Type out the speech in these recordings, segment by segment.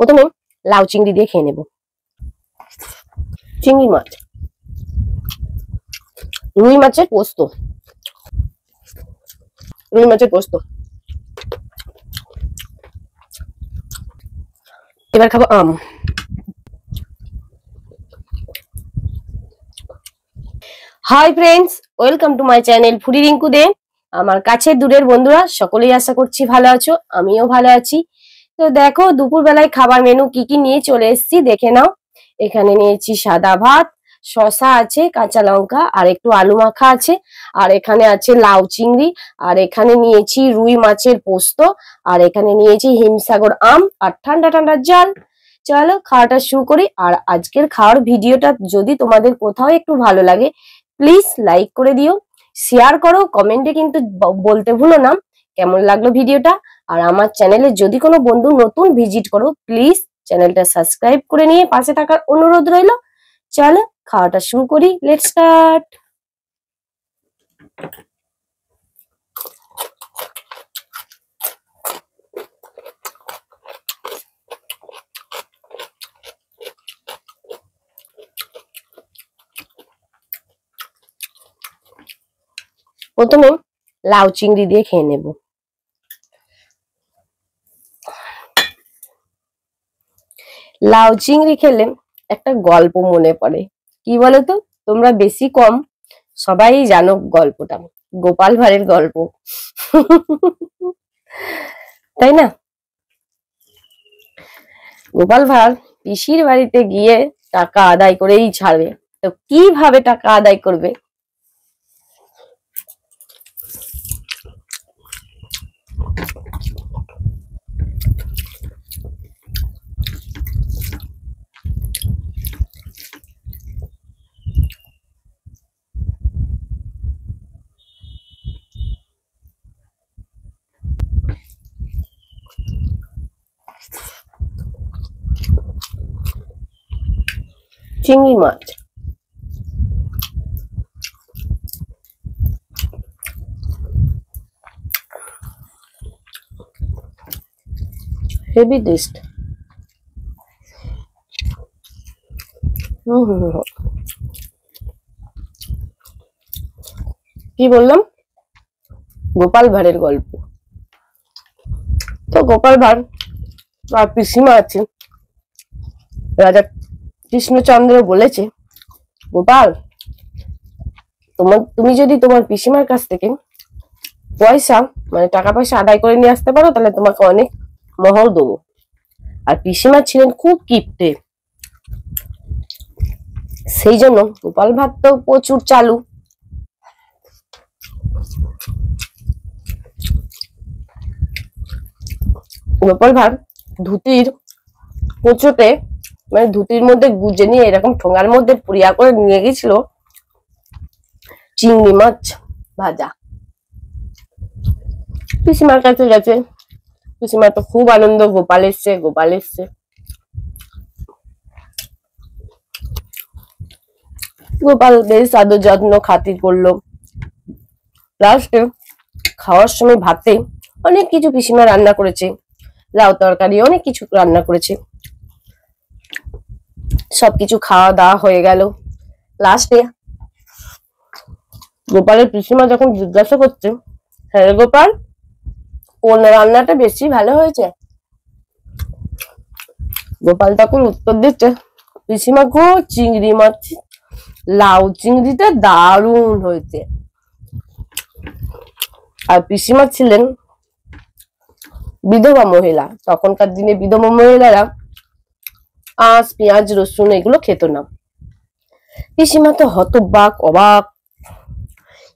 প্রথমে লাউ চিংড়ি দিয়ে খেয়ে নেব। চিংড়ি মাছ, রুই মাছের পোস্ত, রুই মাছের পোস্ত। এবার খাবো আম। Hi friends, welcome to my channel foodie Rinku De. আমার কাছের দূরের বন্ধুরা সকলেই আশা করছি ভালো আছো, আমিও ভালো আছি। তো দেখো দুপুর বেলায় খাবার মেনু কি কি নিয়ে চলে এসেছি দেখে নাও। এখানে নিয়েছি সাদা ভাত, শসা আছে, কাঁচা লঙ্কা আর একটু আলু মাখা আছে, আর এখানে আছে লাউ চিংড়ি, আর এখানে নিয়েছি রুই মাছের পোস্ত, আর এখানে নিয়েছি হিমসাগর আম আর ঠান্ডা ঠান্ডা জল। চলো খাওয়াটা শুরু করি। আর আজকের খাওয়ার ভিডিওটা যদি তোমাদের কোথাও একটু ভালো লাগে প্লিজ লাইক করে দিও, শেয়ার করো, কমেন্টে কিন্তু বলতে ভুলো না কেমন লাগলো ভিডিওটা। আর আমার চ্যানেলে যদি কোনো বন্ধু নতুন ভিজিট করো প্লিজ চ্যানেলটা সাবস্ক্রাইব করে নিয়ে পাশে থাকার অনুরোধ রইল। চলো খাওয়াটা শুরু করি, লেটস স্টার্ট। প্রথমে লাউ চিংড়ি দিয়ে খেয়ে নেব। লাউ চিংড়ি খেলে একটা গল্প মনে পড়ে, কি বলতো? তোমরা বেশি কম সবাই জানো গল্পটা, গোপাল ভাঁড়ের গল্প। তাই না? গোপাল ভাঁড় পিসির বাড়িতে গিয়ে টাকা আদায় করেই ছাড়বে। তো কিভাবে টাকা আদায় করবে? চিংড়ি মাছ, হেভি টেস্ট। কি বললাম? গোপাল ভাঁড়ের গল্প। তো গোপাল ভাঁড় আর পিসিমা আছে, রাজা কৃষ্ণচন্দ্র বলেছে, গোপাল তুমি যদি তোমার পিসিমার কাছ থেকে পয়সা মানে টাকা পয়সা আদায় করে নিয়ে আসতে পারো তাহলে তোমাকে অনেক মোহর দেবো। আর পিসিমা ছিলেন খুব কিপটে, সেই জন্য গোপাল ভাঁড় তো প্রচুর চালু। গোপাল ভাঁড় ধুতির কুচোতে মানে ধুতির মধ্যে গুজে নিয়ে এরকম ঠোঙার মধ্যে পুরিয়া করে নিয়ে গেছিল চিংড়ি মাছ ভাজা। পিসিমার কাছে গেছে, পিসিমার তো খুব আনন্দ, গোপাল এসছে গোপাল এসছে। গোপাল বেশ আদর যত্ন খাতির করলো। লাস্টে খাওয়ার সময় ভাতে অনেক কিছু পিসিমা রান্না করেছে, লাউ তরকারি অনেক কিছু রান্না করেছে। সবকিছু খাওয়া দাওয়া হয়ে গেল। লাস্টে গোপালের পিসিমা যখন জিজ্ঞাসা করছে, হ্যাঁ গোপাল কোন রান্নাটা বেশি ভালো হয়েছে, গোপাল তখন উত্তর দিচ্ছে, পিসিমা গো চিংড়ি মাছ লাউ চিংড়িটা দারুণ হয়েছে। আর পিসিমা ছিলেন বিধবা মহিলা, তখনকার দিনে বিধবা মহিলারা আঁশ পেঁয়াজ রসুন এগুলো খেত না। পিসিমা তো হতবাক অবাক,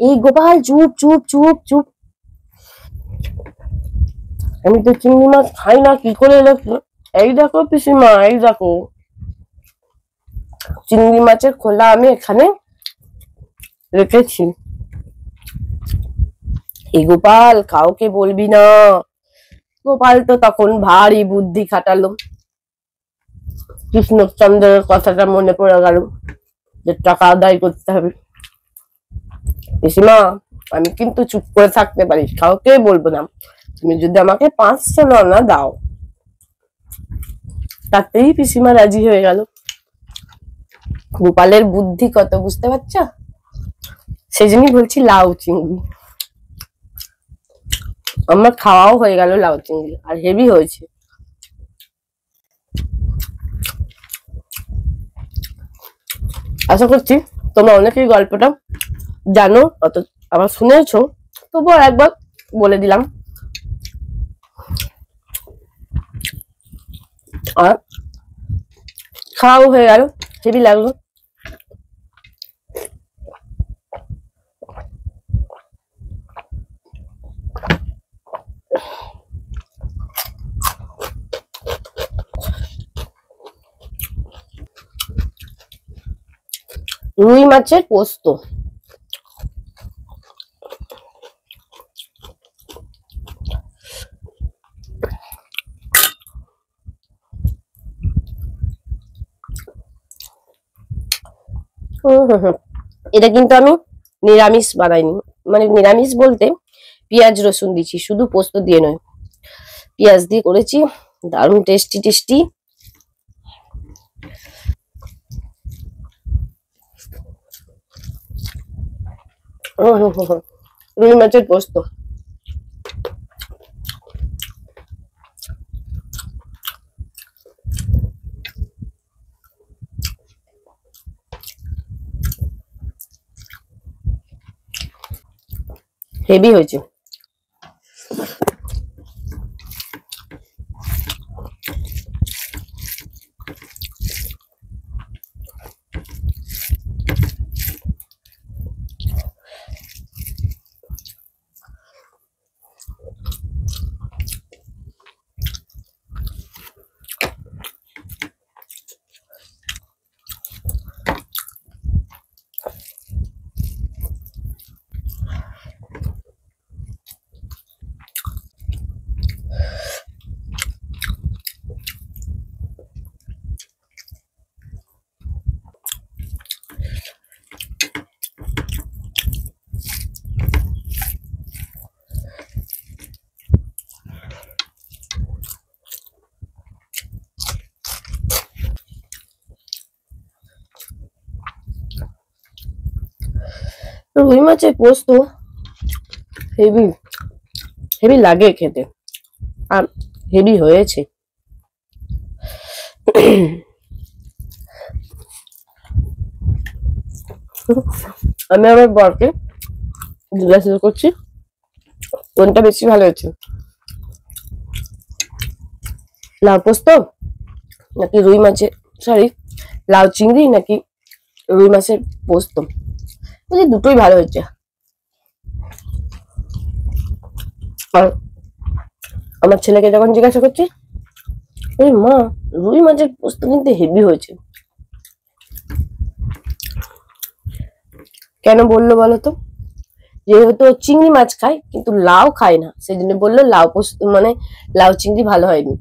এই গোপাল চুপ চুপ চুপ চুপ, আমি তো চিংড়ি মাছ খাই না, কি করে এলো? এই দেখো পিসিমা, এই দেখো চিংড়ি মাছের খোলা আমি এখানে রেখেছি। এই গোপাল কাউকে বলবি না। গোপাল তো তখন ভারী বুদ্ধি খাটালো, কৃষ্ণচন্দ্রের কথাটা মনে পড়ে গেল যে টাকা আদায় করতে হবে। পিসিমা আমি কিন্তু চুপ করে থাকতে পারি, কাউকে বলবো না, তুমি যদি আমাকে 500 আনা দাও। তাতেই পিসিমা রাজি হয়ে গেল। গোপালের বুদ্ধি কত, বুঝতে পারছ? সেই জন্যই বলছি লাউ চিংড়ি। আমার খাওয়াও হয়ে গেল লাউ চিংড়ি, আর হেভি হয়েছে। আশা করছি তোমরা অনেকেই গল্পটা জানো, অত আবার শুনেছো, তবুও একবার বলে দিলাম। আর খাওয়াও হয়ে গেল, হেভি লাগলো। রুই মাছের পোস্ত। এটা কিন্তু আমি নিরামিষ বানাইনি, মানে নিরামিষ বলতে পেঁয়াজ রসুন দিচ্ছি, শুধু পোস্ত দিয়ে নয়, পেঁয়াজ দিয়ে করেছি। দারুণ টেস্টি টেস্টি। রুই মাছের পোস্ত। হেভি হয়েছে। রুই মাছের পোস্ত হেভি হেভি লাগে খেতে, আর হেভি হয়েছে। আমি আমার বরকে জিজ্ঞাসা করছি কোনটা বেশি ভালো হয়েছে, লাউ পোস্ত নাকি রুই মাছের, সরি লাউ চিংড়ি নাকি রুই মাছের পোস্ত। বলি দুটোই ভালো হয়েছে। আর আমার ছেলেকে যখন জিজ্ঞাসা করছি, মা রুই মাছের পোস্ত কিন্তু হেভি হয়েছে, কেন বললো বলো তো? যেহেতু চিংড়ি মাছ খায় কিন্তু লাউ খায় না, সেই জন্য বললো লাউ পোস্ত মানে লাউ চিংড়ি ভালো হয়নি,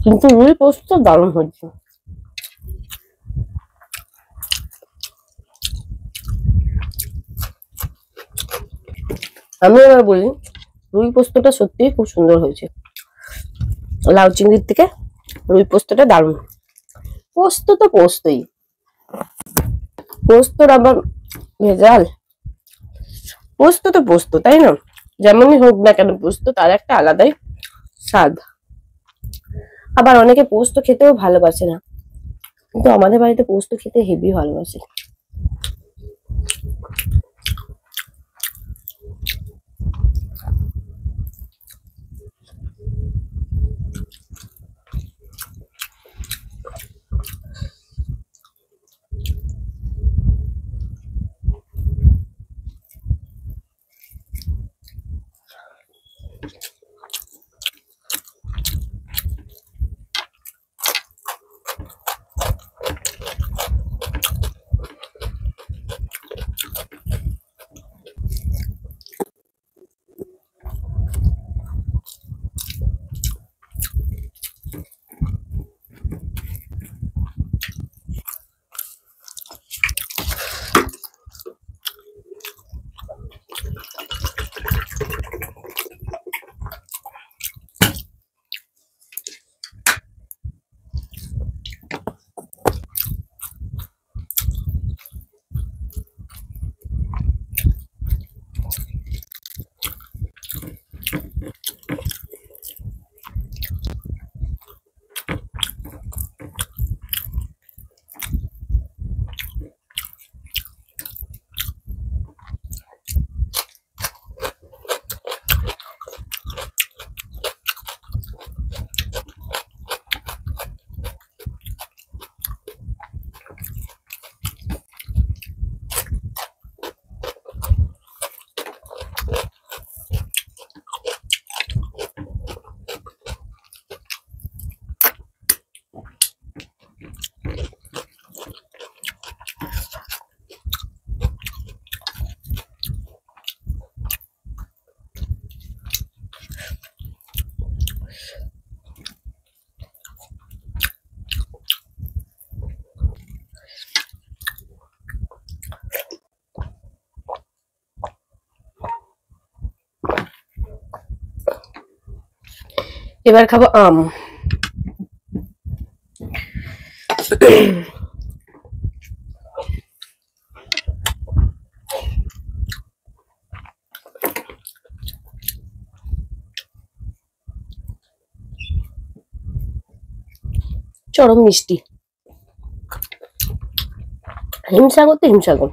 কিন্তু রুই পোস্ত দারুণ হয়েছে। আমি এবার বলি রুই পোস্তটা সত্যিই খুব সুন্দর হয়েছে, লাউ চিংড়ির থেকে রুই পোস্তটা দারুণ। পোস্ত তো পোস্তই, পোস্তর আবার ভেজাল? পোস্ত তো পোস্ত, তাই না? যেমনই হোক না কেন পোস্ত তার একটা আলাদাই স্বাদ। আবার অনেকে পোস্ত খেতেও ভালোবাসে না, কিন্তু আমাদের বাড়িতে পোস্ত খেতে হেভি ভালোবাসে। এবার খাবো আম। চরম মিষ্টি, হিমসাগর তো হিমসাগর।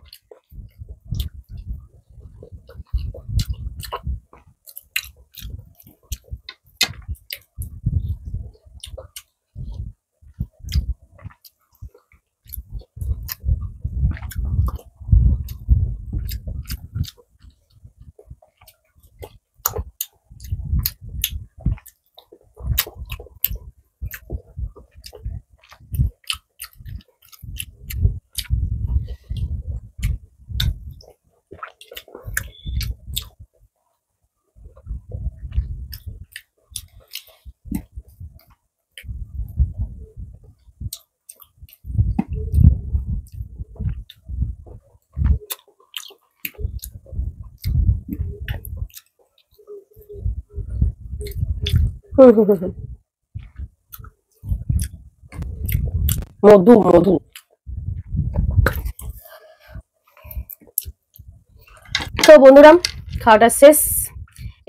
মধু মধু। তো বন্ধুরা, খাওয়াটা শেষ।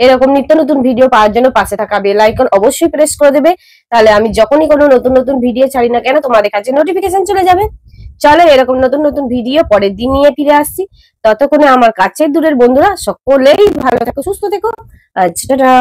এরকম নিত্য নতুন ভিডিও পাওয়ার জন্য পাশে থাকা বেল আইকন অবশ্যই প্রেস করে দেবে, তাহলে আমি যখনই কোনো নতুন নতুন ভিডিও ছাড়ি না কেন তোমাদের কাছে নোটিফিকেশন চলে যাবে। চলো এরকম নতুন নতুন ভিডিও পরের দিন নিয়ে ফিরে আসছি। ততক্ষণে আমার কাছের দূরের বন্ধুরা সকলেই ভালো থেকো, সুস্থ থেকো। আচ্ছা, টাটা।